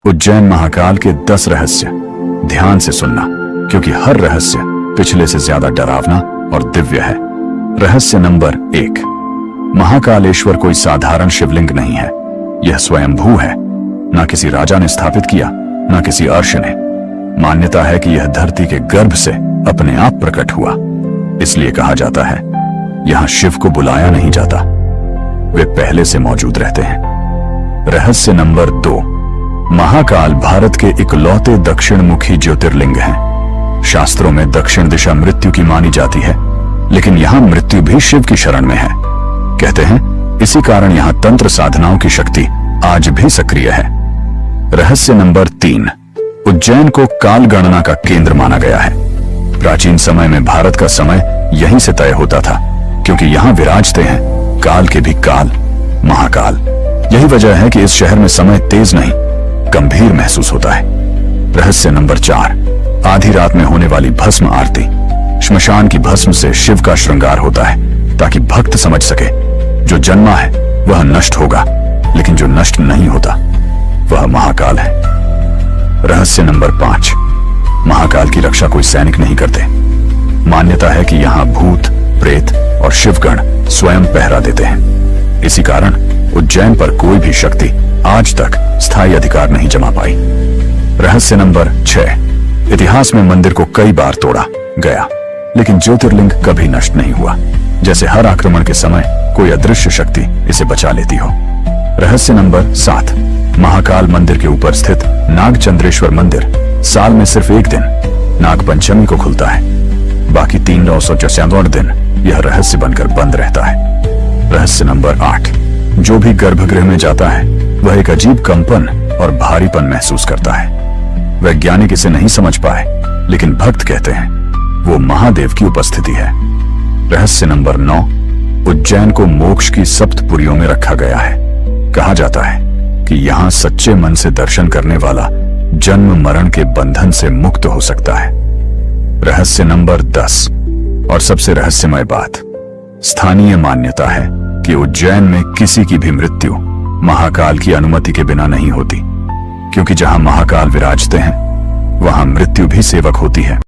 उज्जैन महाकाल के 10 रहस्य ध्यान से सुनना, क्योंकि हर रहस्य पिछले से ज्यादा डरावना और दिव्य है। रहस्य नंबर 1, महाकालेश्वर कोई साधारण शिवलिंग नहीं है। यह स्वयंभू है। ना किसी राजा ने स्थापित किया, ना किसी अर्श ने। मान्यता है कि यह धरती के गर्भ से अपने आप प्रकट हुआ। इसलिए कहा जाता है यहां शिव को बुलाया नहीं जाता, वे पहले से मौजूद रहते हैं। रहस्य नंबर 2, महाकाल भारत के इकलौते दक्षिण मुखी ज्योतिर्लिंग हैं। शास्त्रों में दक्षिण दिशा मृत्यु की मानी जाती है, लेकिन यहां मृत्यु भी शिव की शरण में है। कहते हैं इसी कारण यहां तंत्र साधनाओं की शक्ति आज भी सक्रिय है। रहस्य नंबर 3, उज्जैन को काल गणना का केंद्र माना गया है। प्राचीन समय में भारत का समय यहीं से तय होता था, क्योंकि यहां विराजते हैं काल के भी काल, महाकाल। यही वजह है कि इस शहर में समय तेज नहीं, गंभीर महसूस होता है। रहस्य नंबर 4, आधी रात में होने वाली भस्म आरती। श्मशान की भस्म से शिव का श्रृंगार होता है, ताकि भक्त समझ सके जो जन्मा है वह नष्ट होगा, लेकिन जो नष्ट नहीं होता वह महाकाल है। रहस्य नंबर 5, महाकाल की रक्षा कोई सैनिक नहीं करते। मान्यता है कि यहां भूत, प्रेत और शिवगण स्वयं पहरा देते हैं। इसी कारण उज्जैन पर कोई भी शक्ति आज तक स्थायी अधिकार नहीं जमा पाई। रहस्य नंबर 6, इतिहास में मंदिर को कई बार तोड़ा गया, लेकिन ज्योतिर्लिंग कभी नष्ट नहीं हुआ। जैसे हर आक्रमण के समय कोई अदृश्य शक्ति इसे बचा लेती हो। रहस्य नंबर 7, महाकाल मंदिर के ऊपर स्थित नागचंद्रेश्वर मंदिर साल में सिर्फ एक दिन, नाग पंचमी को खुलता है। बाकी 394 दिन यह रहस्य बनकर बंद रहता है। रहस्य नंबर 8, जो भी गर्भगृह में जाता है वह एक अजीब कंपन और भारीपन महसूस करता है। वैज्ञानिक इसे नहीं समझ पाए, लेकिन भक्त कहते हैं वो महादेव की उपस्थिति है। रहस्य नंबर 9, उज्जैन को मोक्ष की सप्तपुरियों में रखा गया है। कहा जाता है कि यहां सच्चे मन से दर्शन करने वाला जन्म मरण के बंधन से मुक्त हो सकता है। रहस्य नंबर 10, और सबसे रहस्यमय बात, स्थानीय मान्यता है कि उज्जैन में किसी की भी मृत्यु महाकाल की अनुमति के बिना नहीं होती, क्योंकि जहां महाकाल विराजते हैं वहां मृत्यु भी सेवक होती है।